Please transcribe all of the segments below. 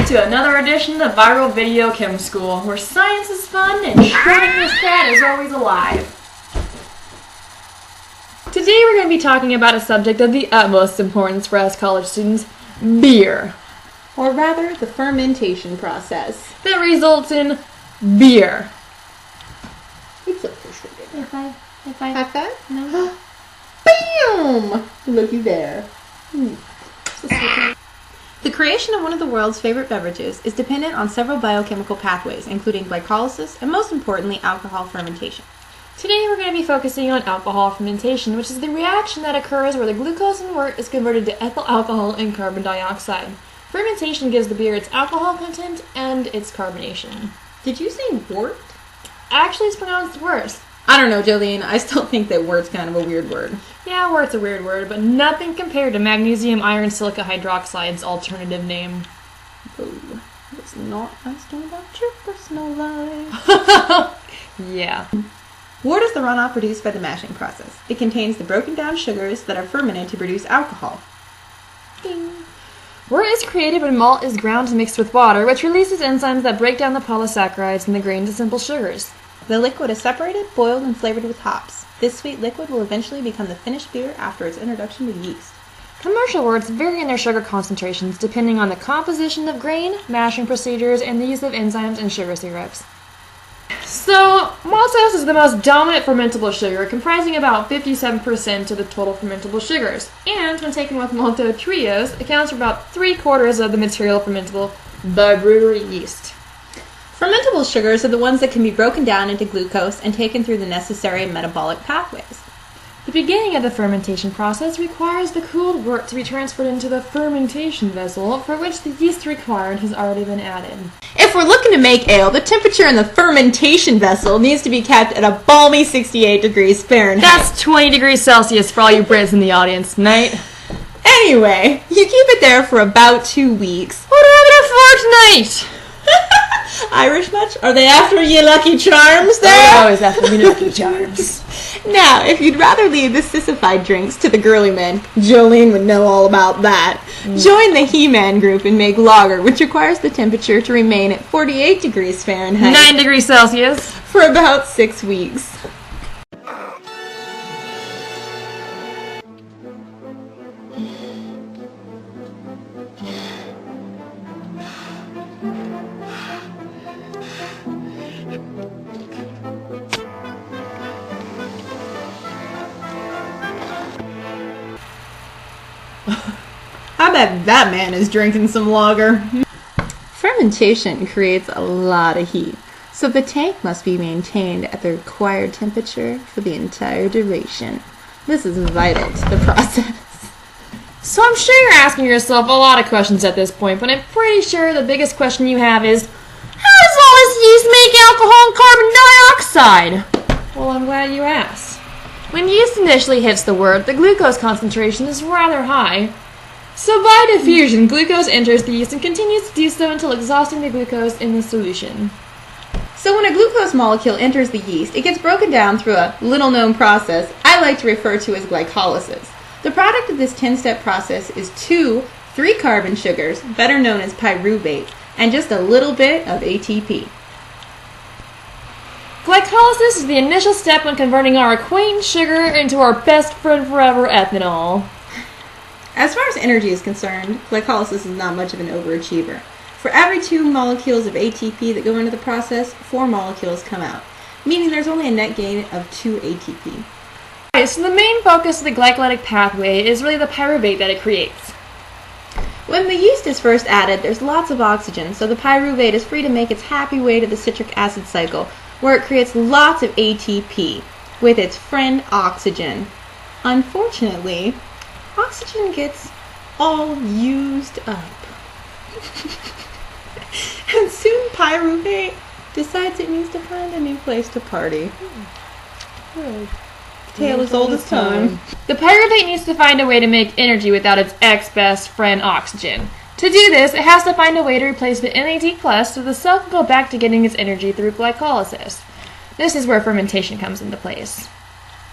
to another edition of Viral Video Chem School, where science is fun and shredding this fat is always alive. Today we're going to be talking about a subject of the utmost importance for us college students, beer. Or rather, the fermentation process. That results in beer. You flip for sure. If I... High five? No. Bam! Looky there. The creation of one of the world's favorite beverages is dependent on several biochemical pathways, including glycolysis and, most importantly, alcohol fermentation. Today we're going to be focusing on alcohol fermentation, which is the reaction that occurs where the glucose in wort is converted to ethyl alcohol and carbon dioxide. Fermentation gives the beer its alcohol content and its carbonation. Did you say wort? Actually, it's pronounced worse. I don't know, Jolene. I still think that wort's kind of a weird word. Yeah, wort's a weird word, but nothing compared to magnesium iron silica hydroxide's alternative name. Oh, let's not ask you about your personal life. Yeah. Wort is the runoff produced by the mashing process. It contains the broken down sugars that are fermented to produce alcohol. Ding. Wort is created when malt is ground and mixed with water, which releases enzymes that break down the polysaccharides in the grain to simple sugars. The liquid is separated, boiled, and flavored with hops. This sweet liquid will eventually become the finished beer after its introduction to yeast. Commercial worts vary in their sugar concentrations depending on the composition of grain, mashing procedures, and the use of enzymes and sugar syrups. So, maltose is the most dominant fermentable sugar, comprising about 57% of the total fermentable sugars, and when taken with maltotriose, accounts for about 3/4 of the material fermentable by brewery yeast. Fermentable sugars are the ones that can be broken down into glucose and taken through the necessary metabolic pathways. The beginning of the fermentation process requires the cooled wort to be transferred into the fermentation vessel, for which the yeast required has already been added. If we're looking to make ale, the temperature in the fermentation vessel needs to be kept at a balmy 68 degrees Fahrenheit. That's 20 degrees Celsius for all you Brits in the audience tonight. Anyway, you keep it there for about 2 weeks. What about a fortnight? Irish much? Are they after you Lucky Charms there? They're always after me Lucky Charms. Now, if you'd rather leave the sissified drinks to the girly men, Jolene would know all about that. Join the He-Man group and make lager, which requires the temperature to remain at 48 degrees Fahrenheit. 9 degrees Celsius. For about 6 weeks. I bet that man is drinking some lager. Fermentation creates a lot of heat, so the tank must be maintained at the required temperature for the entire duration. This is vital to the process. So I'm sure you're asking yourself a lot of questions at this point, but I'm pretty sure the biggest question you have is, how does all this yeast make alcohol and carbon dioxide? Well, I'm glad you asked. When yeast initially hits the wort, the glucose concentration is rather high. So by diffusion, glucose enters the yeast and continues to do so until exhausting the glucose in the solution. So when a glucose molecule enters the yeast, it gets broken down through a little-known process I like to refer to as glycolysis. The product of this 10-step process is 2 3-carbon sugars, better known as pyruvate, and just a little bit of ATP. Glycolysis is the initial step when converting our acquaintance sugar into our best friend forever, ethanol. As far as energy is concerned, glycolysis is not much of an overachiever. For every 2 molecules of ATP that go into the process, 4 molecules come out, meaning there's only a net gain of 2 ATP. Alright, so the main focus of the glycolytic pathway is really the pyruvate that it creates. When the yeast is first added, there's lots of oxygen, so the pyruvate is free to make its happy way to the citric acid cycle, where it creates lots of ATP with its friend oxygen. Unfortunately, oxygen gets all used up. And soon pyruvate decides it needs to find a new place to party. Tale as old as time. The pyruvate needs to find a way to make energy without its ex-best friend oxygen. To do this, it has to find a way to replace the NAD+, so the cell can go back to getting its energy through glycolysis. This is where fermentation comes into place.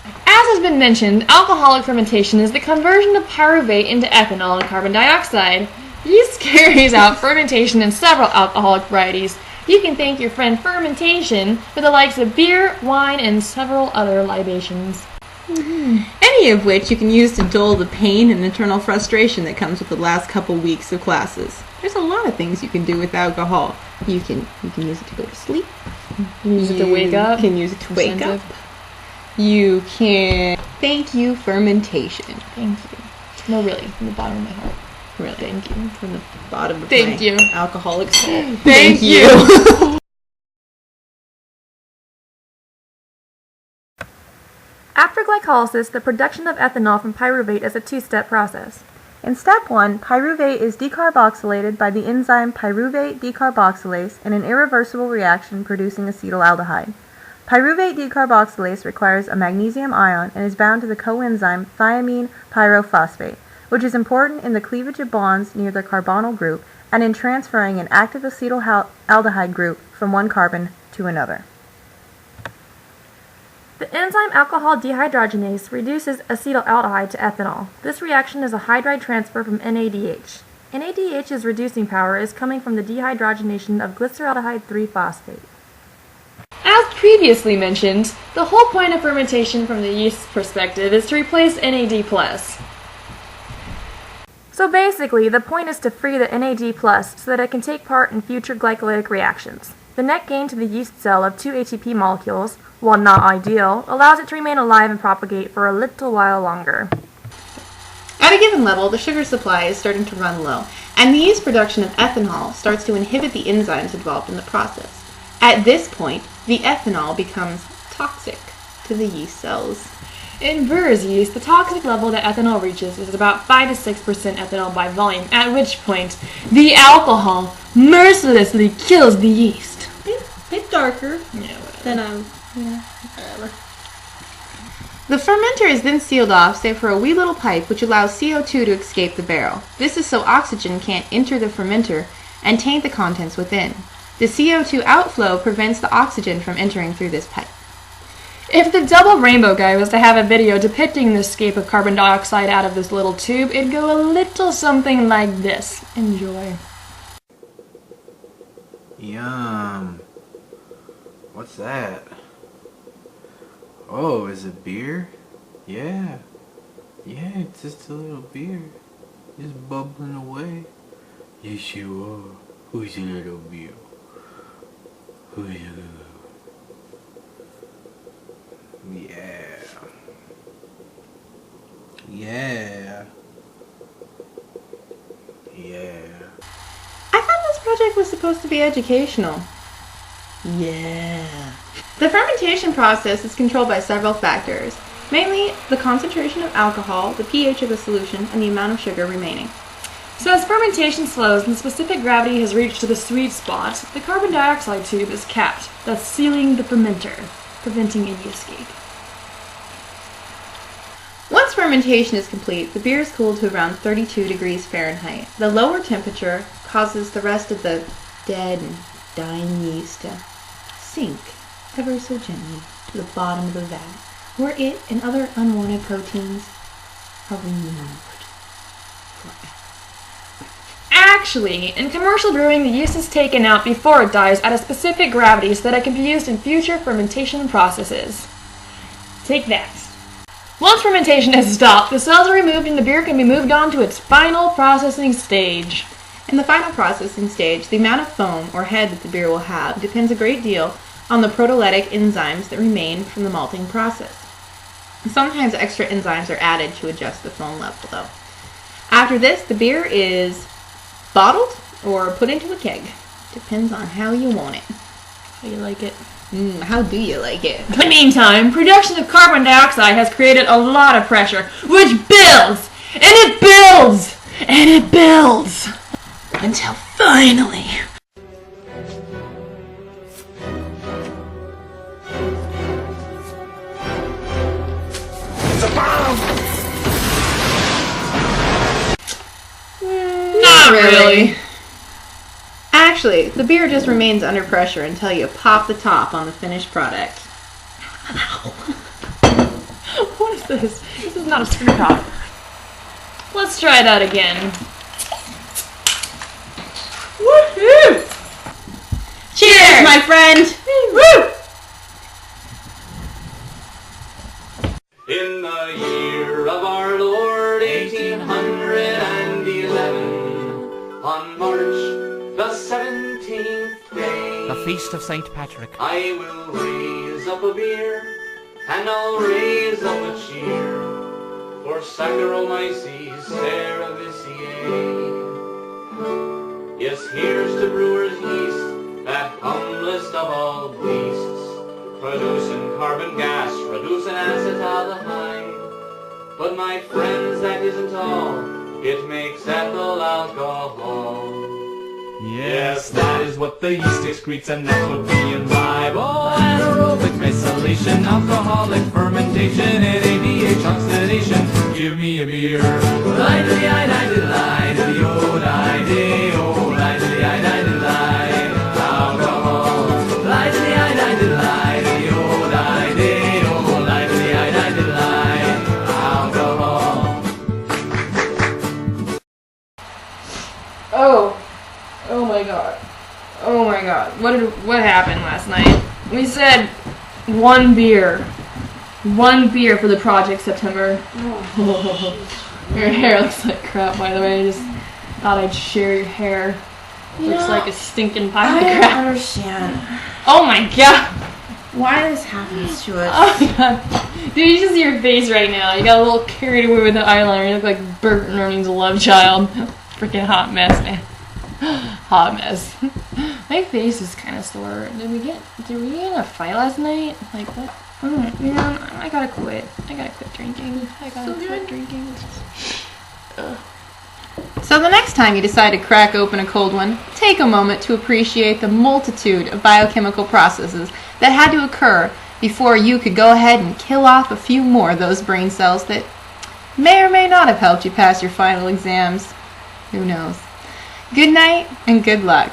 As has been mentioned, alcoholic fermentation is the conversion of pyruvate into ethanol and carbon dioxide. Yeast carries out fermentation in several alcoholic varieties. You can thank your friend fermentation for the likes of beer, wine, and several other libations. Any of which you can use to dull the pain and internal frustration that comes with the last couple weeks of classes. There's a lot of things you can do with alcohol. You can use it to go to sleep. You can use it to wake up. You can use it to wake up. You can... Thank you, fermentation. Thank you. No, really, from the bottom of my heart. Really. Thank you. From the bottom of Thank my you. alcoholic soul. Thank you. After glycolysis, the production of ethanol from pyruvate is a two-step process. In step 1, pyruvate is decarboxylated by the enzyme pyruvate decarboxylase in an irreversible reaction producing acetaldehyde. Pyruvate decarboxylase requires a magnesium ion and is bound to the coenzyme thiamine pyrophosphate, which is important in the cleavage of bonds near the carbonyl group and in transferring an active acetaldehyde group from one carbon to another. The enzyme alcohol dehydrogenase reduces acetaldehyde to ethanol. This reaction is a hydride transfer from NADH. NADH's reducing power is coming from the dehydrogenation of glyceraldehyde 3-phosphate. As previously mentioned, the whole point of fermentation from the yeast's perspective is to replace NAD+. So basically, the point is to free the NAD+, so that it can take part in future glycolytic reactions. The net gain to the yeast cell of 2 ATP molecules, while not ideal, allows it to remain alive and propagate for a little while longer. At a given level, the sugar supply is starting to run low, and the yeast production of ethanol starts to inhibit the enzymes involved in the process. At this point, the ethanol becomes toxic to the yeast cells. In brewer's yeast, the toxic level that ethanol reaches is about 5 to 6% ethanol by volume, at which point the alcohol mercilessly kills the yeast. Bit darker than whatever. The fermenter is then sealed off, save for a wee little pipe which allows CO2 to escape the barrel. This is so oxygen can't enter the fermenter and taint the contents within. The CO2 outflow prevents the oxygen from entering through this pipe. If the double rainbow guy was to have a video depicting the escape of carbon dioxide out of this little tube, it'd go a little something like this. Enjoy. Yum. What's that? Oh, is it beer? Yeah. Yeah, it's just a little beer. Just bubbling away. Yes, you are. Who's a little beer? Who's a little... Yeah. Yeah. Yeah. I thought this project was supposed to be educational. Yeah. The fermentation process is controlled by several factors, mainly the concentration of alcohol, the pH of the solution, and the amount of sugar remaining. So as fermentation slows and the specific gravity has reached to the sweet spot, the carbon dioxide tube is capped, thus sealing the fermenter, preventing any escape. Once fermentation is complete, the beer is cooled to around 32 degrees Fahrenheit. The lower temperature causes the rest of the dead and dying yeast to sink ever so gently to the bottom of the vat, where it and other unwanted proteins are removed forever. Actually, in commercial brewing, the yeast is taken out before it dies at a specific gravity so that it can be used in future fermentation processes. Take that. Once fermentation has stopped, the cells are removed and the beer can be moved on to its final processing stage. In the final processing stage, the amount of foam or head that the beer will have depends a great deal on the proteolytic enzymes that remain from the malting process. Sometimes extra enzymes are added to adjust the foam level, though. After this, the beer is bottled or put into a keg. Depends on how you want it. How you like it? How do you like it? In the meantime, production of carbon dioxide has created a lot of pressure, which builds, and it builds, and it builds, until finally... It's a bomb! Not really. Actually, the beer just remains under pressure until you pop the top on the finished product. What is this? This is not a screw top. Let's try that again. Woohoo! Cheers, my friend! Woo! In the year of our Lord 1811, on March the 17th day, The Feast of St. Patrick. I will raise up a beer, and I'll raise up a cheer for Saccharomyces cerevisiae. Yes, here's to brewer's yeast, that humblest of all beasts, producing carbon gas, producing acetaldehyde. But my friends, that isn't all, it makes ethyl alcohol. Yes, that is what the yeast excretes, and that's what we imbibe. Oh, anaerobic methylation, alcoholic fermentation, NADH oxidation. Give me a beer. Lie to the I to the lie to the old idea. Oh, lie to the I to the lie. Alcohol. Lie to the I to the lie to the old idea. Oh, lie to the I to the lie. Alcohol. Oh my god. Oh my god. What happened last night? We said one beer. One beer for the project, September. Your hair looks like crap, by the way. I just thought I'd share your hair. Looks like a stinking pile of I crap. don't understand Oh my god. why this happens to us. Oh my god. Dude, you should see your face right now. You got a little carried away with the eyeliner. You look like Bert and Ernie's love child. Freaking hot mess, man. Hot mess. My face is kind of sore. Did we get in a fight last night? Like what? Man, I gotta quit. I gotta quit drinking. I gotta quit drinking. So the next time you decide to crack open a cold one, take a moment to appreciate the multitude of biochemical processes that had to occur before you could go ahead and kill off a few more of those brain cells that may or may not have helped you pass your final exams. Who knows? Good night and good luck.